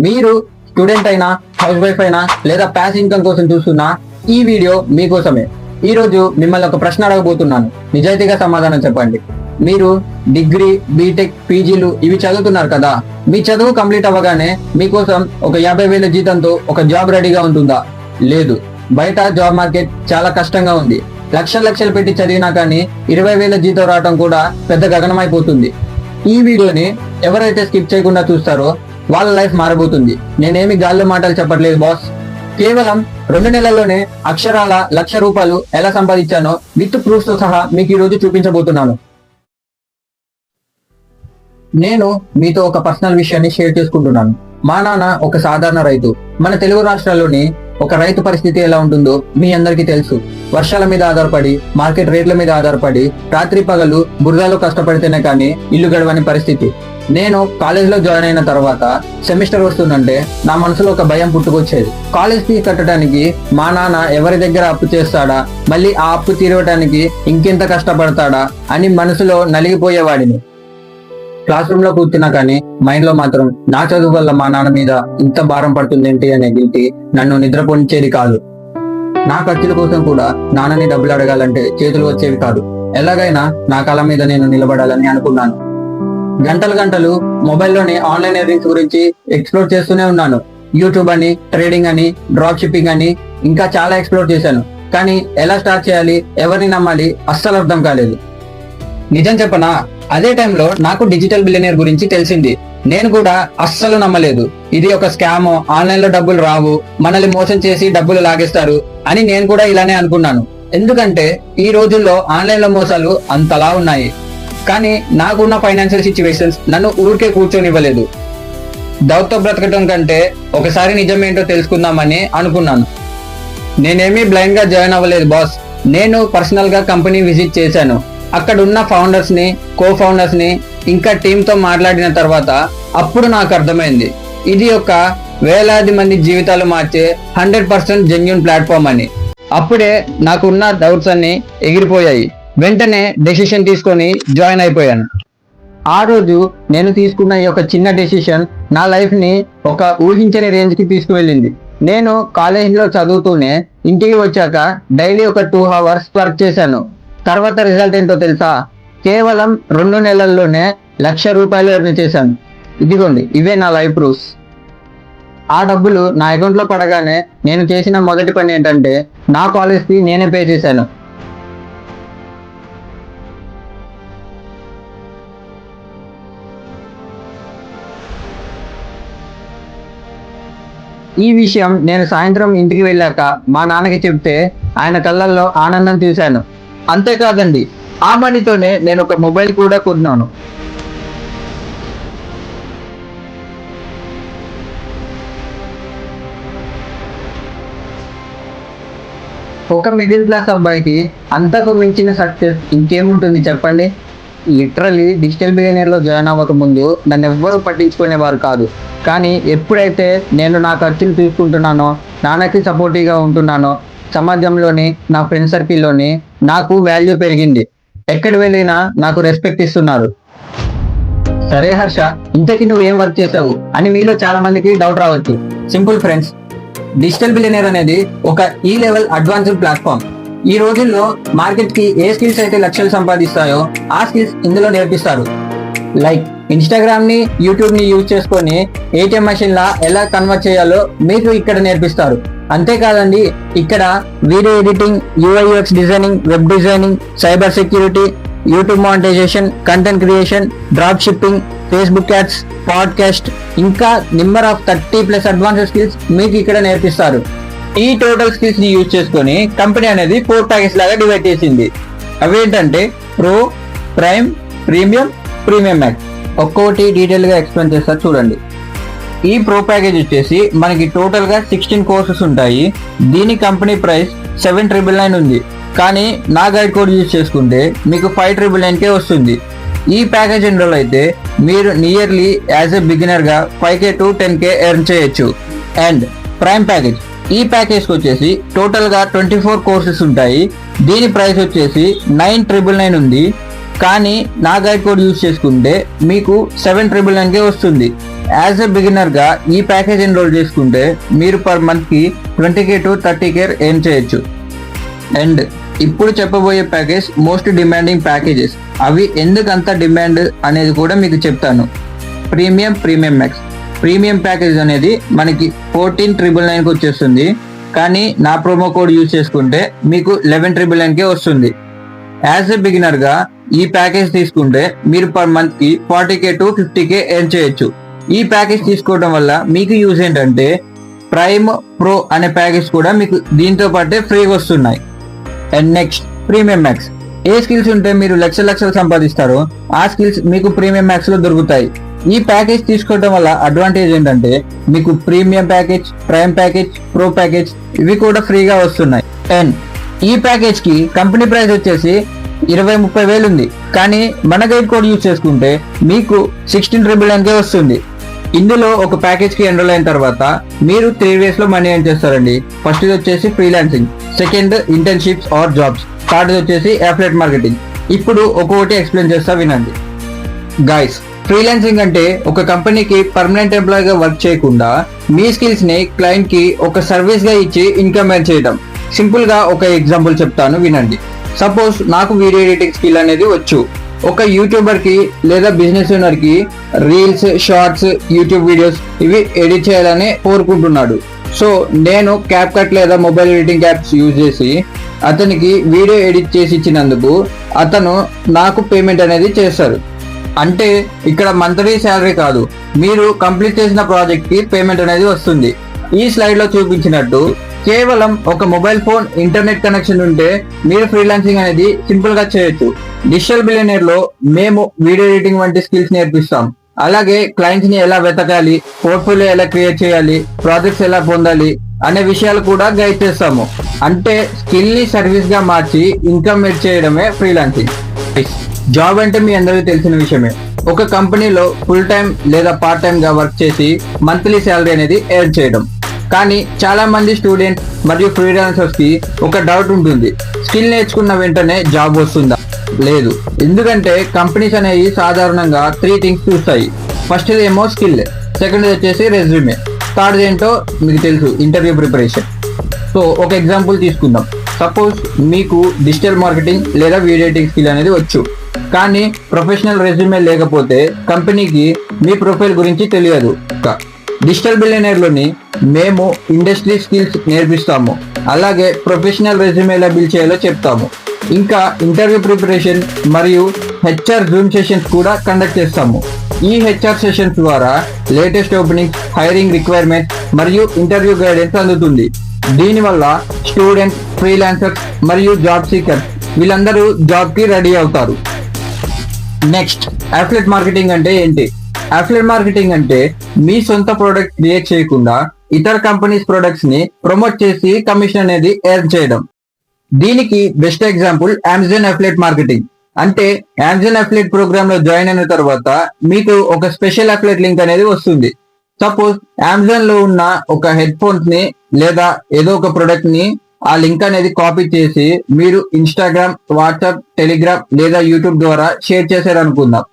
మీరు స్టూడెంట్ అయినా, house wife అయినా లేదా ప్యాసివ్ ఇన్కమ్ కోసం చూస్తున్నా ఈ వీడియో మీకోసమే. ఈ రోజు మిమ్మల్ని ఒక ప్రశ్న అడగబోతున్నాను, నిజాయితీగా సమాధానం చెప్పండి. మీరు డిగ్రీ, బీటెక్, పీజీలు ఇవి చదువుతున్నారు కదా, మీ చదువు కంప్లీట్ అవ్వగానే మీకోసం ఒక 50,000 జీతంతో ఒక జాబ్ రెడీగా ఉంటుందా? లేదు. బయట జాబ్ మార్కెట్ చాలా కష్టంగా ఉంది. లక్షలు పెట్టి చదివినా కానీ 20,000 జీతం రావడం కూడా పెద్ద గగనమైపోతుంది. ఈ వీడియోని ఎవరైతే స్కిప్ చేయకుండా చూస్తారో వాళ్ళ లైఫ్ మారబోతుంది. నేనేమి గాల్లో మాటలు చెప్పట్లేదు బాస్. కేవలం 2 నెలల్లోనే అక్షరాల ₹1,00,000 ఎలా సంపాదించానో విత్ ప్రూఫ్ తో సహా మీకు ఈ రోజు చూపించబోతున్నాను. నేను మీతో ఒక పర్సనల్ విషయాన్ని షేర్ చేసుకుంటున్నాను. మా నాన్న ఒక సాధారణ రైతు. మన తెలుగు రాష్ట్రాల్లోని ఒక రైతు పరిస్థితి ఎలా ఉంటుందో మీ అందరికీ తెలుసు. వర్షాల మీద ఆధారపడి, మార్కెట్ రేట్ల మీద ఆధారపడి, రాత్రి పగలు బురదలో కష్టపడితేనే కానీ ఇల్లు గడవని పరిస్థితి. నేను కాలేజ్లో జాయిన్ అయిన తర్వాత సెమిస్టర్ వస్తుందంటే నా మనసులో ఒక భయం పుట్టుకొచ్చేది. కాలేజ్ ఫీజు కట్టడానికి మా నాన్న ఎవరి దగ్గర అప్పు చేస్తాడా, మళ్ళీ ఆ అప్పు తీరవటానికి ఇంకెంత కష్టపడతాడా అని మనసులో నలిగిపోయేవాడిని. క్లాస్ రూమ్ లో కూర్చున్నా కానీ మైండ్ లో మాత్రం నా చదువు వల్ల మా నాన్న మీద ఇంత భారం పడుతుందేంటి అనే గిల్టీ నన్ను నిద్రపోనిచ్చేది కాదు. నా ఖర్చుల కోసం కూడా నాన్నని డబ్బులు అడగాలంటే చేతులు వచ్చేవి కాదు. ఎలాగైనా నా కాళ్ళ మీద నేను నిలబడాలని అనుకున్నాను. గంటలు మొబైల్లోని ఆన్లైన్ ఎర్నింగ్స్ గురించి ఎక్స్ప్లోర్ చేస్తూనే ఉన్నాను. యూట్యూబ్ అని, ట్రేడింగ్ అని, డ్రాప్ షిప్పింగ్ అని ఇంకా చాలా ఎక్స్ప్లోర్ చేశాను. కానీ ఎలా స్టార్ట్ చేయాలి, ఎవరిని నమ్మాలి అస్సలు అర్థం కాలేదు. నిజం చెప్పనా, అదే టైంలో నాకు డిజిటల్ బిలియనీర్ గురించి తెలిసింది. నేను కూడా అస్సలు నమ్మలేదు. ఇది ఒక స్కామ్, ఆన్లైన్ లో డబ్బులు రావు, మనల్ని మోసం చేసి డబ్బులు లాగేస్తారు అని నేను కూడా ఇలానే అనుకున్నాను. ఎందుకంటే ఈ రోజుల్లో ఆన్లైన్ లో మోసాలు అంతలా ఉన్నాయి. కానీ నాకున్న ఫైనాన్షియల్ సిచ్యువేషన్స్ నన్ను ఊరికే కూర్చొనివ్వలేదు. డౌట్తో బ్రతకటం కంటే ఒకసారి నిజమేంటో తెలుసుకుందామని అనుకున్నాను. నేనేమీ బ్లైండ్ గా జాయిన్ అవ్వలేదు బాస్. నేను పర్సనల్ గా కంపెనీ విజిట్ చేశాను. అక్కడ ఉన్న ఫౌండర్స్ ని, కో ఫౌండర్స్ ని, ఇంకా టీమ్ తో మాట్లాడిన తర్వాత అప్పుడు నాకు అర్థమైంది ఇది ఒక వేలాది మంది జీవితాలు మార్చే 100% జెన్యూన్ ప్లాట్ఫామ్ అని. అప్పుడే నాకున్న డౌట్స్ అన్ని ఎగిరిపోయాయి. వెంటనే డెసిషన్ తీసుకొని జాయిన్ అయిపోయాను. ఆ రోజు నేను తీసుకున్న ఈ ఒక చిన్న డెసిషన్ నా లైఫ్ ని ఒక ఊహించని రేంజ్ కి తీసుకువెళ్ళింది. నేను కాలేజీలో చదువుతూనే ఇంటికి వచ్చాక డైలీ ఒక 2 hours వర్క్ చేశాను. తర్వాత రిజల్ట్ ఏంటో తెలుసా? కేవలం 2 నెలల్లోనే ₹1,00,000 ఎర్న్ చేశాను. ఇదిగోండి, ఇవే నా లైఫ్ ప్రూఫ్స్. ఆ డబ్బులు నా అకౌంట్ లో పడగానే నేను చేసిన మొదటి పని ఏంటంటే నా కాలేజ్ ఫీ నేనే పే చేశాను. ఈ విషయం నేను సాయంత్రం ఇంటికి వెళ్ళాక మా నాన్నకి చెప్తే ఆయన కళ్ళల్లో ఆనందం చూశాను. అంతేకాదండి, ఆ మనీతోనే నేను ఒక మొబైల్ కూడా కొన్నాను. ఒక మిడిల్ క్లాస్ అబ్బాయికి అంతకు మించిన సక్సెస్ ఇంకేముంటుంది చెప్పండి? లిటరలీ డిజిటల్ బిలియనీర్లో జాయిన్ అవ్వక ముందు నన్ను ఎవ్వరూ పట్టించుకునేవారు కాదు. కానీ ఎప్పుడైతే నేను నా ఖర్చులు తీసుకుంటున్నానో, నాన్నకి సపోర్టివ్గా ఉంటున్నానో, సమాజంలోని నా ఫ్రెండ్ సర్కిల్లోని నాకు వాల్యూ పెరిగింది. ఎక్కడ వెళ్ళినా నాకు రెస్పెక్ట్ ఇస్తున్నారు. సరే హర్ష, ఇంతకీ నువ్వు ఏం వర్క్ చేసావు అని మీలో చాలా మందికి డౌట్ రావచ్చు. సింపుల్ ఫ్రెండ్స్, డిజిటల్ బిలియనీర్ అనేది ఒక ఈ లెవెల్ అడ్వాన్స్డ్ ప్లాట్ఫామ్. ఈ రోజుల్లో మార్కెట్ కి ఏ స్కిల్స్ అయితే లక్షలు సంపాదిస్తాయో ఆ స్కిల్స్ ఇందులో నేర్పిస్తారు. లైక్ ఇన్స్టాగ్రామ్ ని, యూట్యూబ్ ని యూజ్ చేసుకొని ఏటీఎం మెషిన్ లా ఎలా కన్వర్ట్ చేయాలో మీకు ఇక్కడ నేర్పిస్తారు. అంతేకాదండి, ఇక్కడ video editing, UI/UX designing, web designing, cyber security, YouTube monetization, content creation, drop shipping, Facebook ads, podcast, ఇంకా నెంబర్ ఆఫ్ 30+ అడ్వాన్స్డ్ స్కిల్స్ మీకు ఇక్కడ నేర్పిస్తారు. ఈ టోటల్ స్కిల్స్ ని యూజ్ చేసుకొని కంపెనీ అనేది 4 ప్యాకేజ్ లాగా డివైడ్ చేసింది. అవేంటంటే pro, prime, premium, premium max. ఒక్కొక్కటి డీటెయిల్ గా ఎక్స్ప్లెయిన్ చేస్తారు చూడండి. ఈ ప్రో ప్యాకేజ్ వచ్చేసి మనకి టోటల్ గా 16 కోర్సెస్ ఉంటాయి. దీని కంపెనీ ప్రైస్ 7,999 ఉంది. కానీ నా గైడ్ కోడ్ యూజ్ చేసుకుంటే మీకు 5,999కే వస్తుంది. ఈ ప్యాకేజ్ ఎన్రోల్ అయితే మీరు నియర్లీ యాజ్ ఎ బిగినర్ గా 5K to 10K ఎర్న్ చేయొచ్చు. అండ్ ప్రైమ్ ప్యాకేజ్, ఈ ప్యాకేజ్ వచ్చేసి టోటల్ గా 24 కోర్సెస్ ఉంటాయి. దీని ప్రైస్ వచ్చేసి 9,999 ఉంది. కానీ నా గైడ్ కోడ్ యూజ్ చేసుకుంటే మీకు 7,999కే వస్తుంది. యాజ్ ఎ బిగినర్ గా ఈ ప్యాకేజ్ ఎన్రోల్ చేసుకుంటే మీరు పర్ మంత్ కి 20K to 30K ఎర్న్ చేయొచ్చు. అండ్ ఇప్పుడు చెప్పబోయే ప్యాకేజ్ మోస్ట్ డిమాండింగ్ ప్యాకేజెస్. అవి ఎందుకు అంత డిమాండ్ అనేది కూడా మీకు చెప్తాను. Premium max. ప్రీమియం ప్యాకేజ్ అనేది మనకి 14,999కి వచ్చేస్తుంది. కానీ నా ప్రోమో కోడ్ యూజ్ చేసుకుంటే మీకు 11,999కే వస్తుంది. యాజ్ ఎ బిగినర్ గా ఈ ప్యాకేజ్ తీసుకుంటే మీరు పర్ మంత్ కి 40K to 50K ఎర్న్ చేయొచ్చు. ఈ ప్యాకేజ్ తీసుకోవడం వల్ల మీకు యూజ్ ఏంటంటే ప్రైమ్ ప్రో అనే ప్యాకేజ్ కూడా మీకు దీంతో పాటే ఫ్రీగా వస్తున్నాయి. And next premium max. A skills ఉంటే మీరు లక్షలు సంపాదిస్తారో ఆ స్కిల్స్ మీకు ప్రీమియం మ్యాక్స్ లో దొరుకుతాయి. ఈ ప్యాకేజ్ తీసుకోవడం వల్ల అడ్వాంటేజ్ ఏంటంటే మీకు premium package, prime package, pro package ఇవి కూడా ఫ్రీగా వస్తున్నాయి. అండ్ ఈ ప్యాకేజ్ కి కంపెనీ ప్రైస్ వచ్చేసి 20-30 వేలు ఉంది. కానీ మన గైడ్ కోడ్ యూజ్ చేసుకుంటే మీకు 16,999కే వస్తుంది. ఇందులో ఒక ప్యాకేజ్ కి ఎన్రోల్ అయిన తర్వాత మీరు 3 ways లో మనీ ఎర్న్ చేస్తారండి. ఫస్ట్ ఇది వచ్చేసి freelancing, second internships or jobs, third వచ్చేసి అఫిలియేట్ మార్కెటింగ్. ఇప్పుడు ఒక్కొక్కటి ఎక్స్ప్లెయిన్ చేస్తా వినండి. గైస్, ఫ్రీలాన్సింగ్ అంటే ఒక కంపెనీకి పర్మనెంట్ ఎంప్లాయ్ గా వర్క్ చేయకుండా మీ స్కిల్స్ ని క్లయింట్ కి ఒక సర్వీస్ గా ఇచ్చి ఇన్కమ్ ఎర్న్ చేయడం. సింపుల్ గా ఒక ఎగ్జాంపుల్ చెప్తాను వినండి. సపోజ్ నాకు వీడియో ఎడిటింగ్ స్కిల్ అనేది వచ్చు. ఒక యూట్యూబర్ కి లేదా బిజినెస్ ఓనర్ కి రీల్స్, షార్ట్స్, యూట్యూబ్ వీడియోస్ ఇవి ఎడిట్ చేయాలని కోరుకుంటున్నాడు. సో నేను క్యాప్ కట్ లేదా మొబైల్ ఎడిటింగ్ యాప్స్ యూజ్ చేసి అతనికి వీడియో ఎడిట్ చేసి ఇచ్చినందుకు అతను నాకు పేమెంట్ అనేది చేస్తారు. అంటే ఇక్కడ మంత్లీ శాలరీ కాదు, మీరు కంప్లీట్ చేసిన ప్రాజెక్ట్ కి పేమెంట్ అనేది వస్తుంది. ఈ స్లైడ్ లో చూపించినట్టు కేవలం ఒక మొబైల్ ఫోన్, ఇంటర్నెట్ కనెక్షన్ ఉంటే మీరు ఫ్రీలాన్సింగ్ అనేది సింపుల్ గా చేయొచ్చు. డిజిటల్ బిలియనీర్ లో మేము వీడియో ఎడిటింగ్ వంటి స్కిల్స్ నేర్పిస్తాం. అలాగే క్లయింట్స్ ని ఎలా వెతకాలి, పోర్ట్ఫోలియో ఎలా క్రియేట్ చేయాలి, ప్రాజెక్ట్స్ ఎలా పొందాలి అనే విషయాలు కూడా గైడ్ చేస్తాము. అంటే స్కిల్ ని సర్వీస్ గా మార్చి ఇన్కమ్ మేక్ చేయడమే ఫ్రీలాన్సింగ్. జాబ్ అంటే మీ అందరికీ తెలిసిన విషయమే. ఒక కంపెనీలో ఫుల్ టైం లేదా పార్ట్ టైం గా వర్క్ చేసి మంత్లీ శాలరీ అనేది ఎర్న్ చేయడం. కానీ చాలా మంది స్టూడెంట్స్ మరియు ఫ్రీలాన్సర్స్ కి ఒక డౌట్ ఉంటుంది, స్కిల్ నేర్చుకున్న వెంటనే జాబ్ వస్తుందా? లేదు. ఎందుకంటే కంపెనీస్ అనేవి సాధారణంగా 3 things చూస్తాయి. ఫస్ట్ ఏమో స్కిల్, సెకండ్ వచ్చేసి రెజ్యూమే, థర్డ్ ఏంటో మీకు తెలుసు, ఇంటర్వ్యూ ప్రిపరేషన్. సో ఒక ఎగ్జాంపుల్ తీసుకుందాం. సపోజ్ మీకు డిజిటల్ మార్కెటింగ్ లేదా వీడియో ఎడిటింగ్ స్కిల్ అనేది వచ్చు. కానీ ప్రొఫెషనల్ రెజ్యూమే లేకపోతే కంపెనీకి మీ ప్రొఫైల్ గురించి తెలియదు. డిజిటల్ బిలియనీర్ లోని మేము ఇండస్ట్రీ స్కిల్స్ నేర్పిస్తాము. అలాగే ప్రొఫెషనల్ రెజ్యూమే ఎలా బిల్డ్ చేయాలో చెప్తాము. ఇంకా ఇంటర్వ్యూ ప్రిపరేషన్ మరియు హెచ్ఆర్ జూమ్ సెషన్స్ కూడా కండక్ట్ చేస్తాము. ఈ హెచ్ఆర్ సెషన్స్ ద్వారా లేటెస్ట్ ఓపెనింగ్స్, హైరింగ్ రిక్వైర్మెంట్స్ మరియు ఇంటర్వ్యూ గైడెన్స్ అందుతుంది. దీనివల్ల స్టూడెంట్స్, ఫ్రీలాన్సర్స్ మరియు జాబ్ సీకర్స్ వీళ్ళందరూ జాబ్ కి రెడీ అవుతారు. నెక్స్ట్, అఫిలియేట్ మార్కెటింగ్ అంటే ఏంటి? అఫిలియేట్ మార్కెటింగ్ అంటే మీ సొంత ప్రోడక్ట్ క్రియేట్ చేయకుండా ఇతర కంపెనీస్ ప్రొడక్ట్స్ ని ప్రమోట్ చేసి కమిషన్ అనేది ఎర్న్ చేయడం. దీనికి best example Amazon affiliate marketing. అంటే అమెజాన్ అఫిలియేట్ ప్రోగ్రామ్ లో జాయిన్ అయిన తర్వాత మీకు ఒక స్పెషల్ అఫిలియేట్ లింక్ అనేది వస్తుంది. సపోజ్ అమెజాన్ లో ఉన్న ఒక హెడ్ ఫోన్స్ ని లేదా ఏదో ఒక ప్రొడక్ట్ ని ఆ లింక్ అనేది కాపీ చేసి మీరు ఇన్స్టాగ్రామ్, వాట్సాప్, టెలిగ్రామ్ లేదా యూట్యూబ్ ద్వారా షేర్ చేశారనుకుందాం.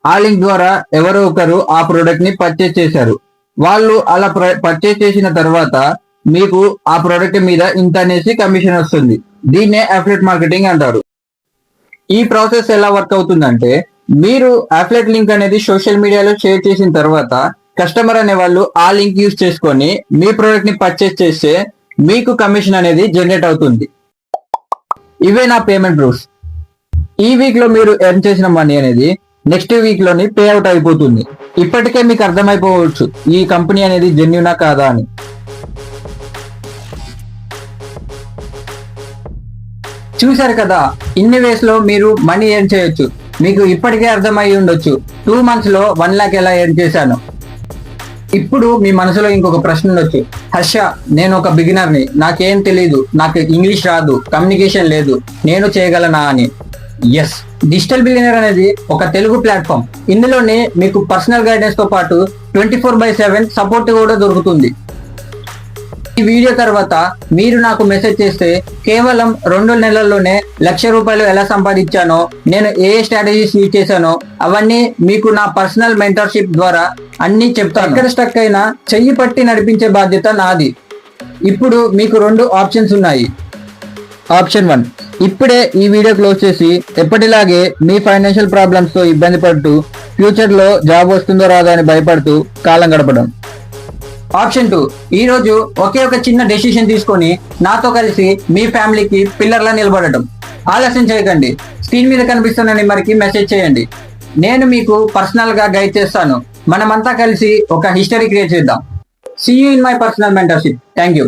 ఆ లింక్ ద్వారా ఎవరో ఒకరు ఆ ప్రోడక్ట్ ని పర్చేస్ చేశారు. వాళ్ళు అలా పర్చేస్ చేసిన తర్వాత మీకు ఆ ప్రోడక్ట్ మీద ఇంత అనేసి కమిషన్ వస్తుంది. దీన్నే అఫిలియేట్ మార్కెటింగ్ అంటారు. ఈ ప్రాసెస్ ఎలా వర్క్ అవుతుందంటే, మీరు అఫిలియేట్ లింక్ అనేది సోషల్ మీడియాలో షేర్ చేసిన తర్వాత కస్టమర్ అనే వాళ్ళు ఆ లింక్ యూజ్ చేసుకొని మీ ప్రోడక్ట్ ని పర్చేస్ చేస్తే మీకు కమిషన్ అనేది జనరేట్ అవుతుంది. ఇవే నా పేమెంట్ రూల్స్. ఈ వీక్ లో మీరు ఎర్న్ చేసిన మనీ అనేది నెక్స్ట్ వీక్ లోని పే అవుట్ అయిపోతుంది. ఇప్పటికే మీకు అర్థమైపోవచ్చు ఈ కంపెనీ అనేది జెన్యూనా కాదా అని. చూశారు కదా, ఇన్ని వేస్ లో మీరు మనీ ఎర్న్ చేయొచ్చు. మీకు ఇప్పటికే అర్థమై ఉండొచ్చు 2 months లో 1 lakh ఎలా ఎర్న్ చేశాను. ఇప్పుడు మీ మనసులో ఇంకొక ప్రశ్న ఉండొచ్చు, హర్ష నేను ఒక బిగినర్ని, నాకేం తెలియదు, నాకు ఇంగ్లీష్ రాదు, కమ్యూనికేషన్ లేదు, నేను చేయగలనా అని. ఎస్, డిజిటల్ బిలియనీర్ అనేది ఒక తెలుగు ప్లాట్ఫామ్. ఇందులోనే మీకు పర్సనల్ గైడెన్స్ తో పాటు 24/7 సపోర్ట్ కూడా దొరుకుతుంది. ఈ వీడియో తర్వాత మీరు నాకు మెసేజ్ చేస్తే కేవలం 2 నెలల్లోనే ₹1,00,000 ఎలా సంపాదించానో, నేను ఏ స్ట్రాటజీస్ యూజ్ చేశానో అవన్నీ మీకు నా పర్సనల్ మెంటర్షిప్ ద్వారా అన్ని చెప్తాను. ఎక్కడ స్టక్ అయినా చెయ్యి పట్టి నడిపించే బాధ్యత నాది. ఇప్పుడు మీకు 2 ఆప్షన్స్ ఉన్నాయి. ఆప్షన్ 1, ఇప్పుడే ఈ వీడియో క్లోజ్ చేసి ఎప్పటిలాగే మీ ఫైనాన్షియల్ ప్రాబ్లమ్స్ తో ఇబ్బంది పడుతూ ఫ్యూచర్ లో జాబ్ వస్తుందో రాదో అని భయపడుతూ కాలం గడపడం. ఆప్షన్ 2, ఈ రోజు ఒకే ఒక చిన్న డెసిషన్ తీసుకొని నాతో కలిసి మీ ఫ్యామిలీకి పిల్లర్లా నిలబడటం. ఆలస్యం చేయకండి. స్క్రీన్ మీద కనిపిస్తున్న నెంబర్కి మెసేజ్ చేయండి. నేను మీకు పర్సనల్ గా గైడ్ చేస్తాను. మనమంతా కలిసి ఒక హిస్టరీ క్రియేట్ చేద్దాం. See you in my personal mentorship. Thank you.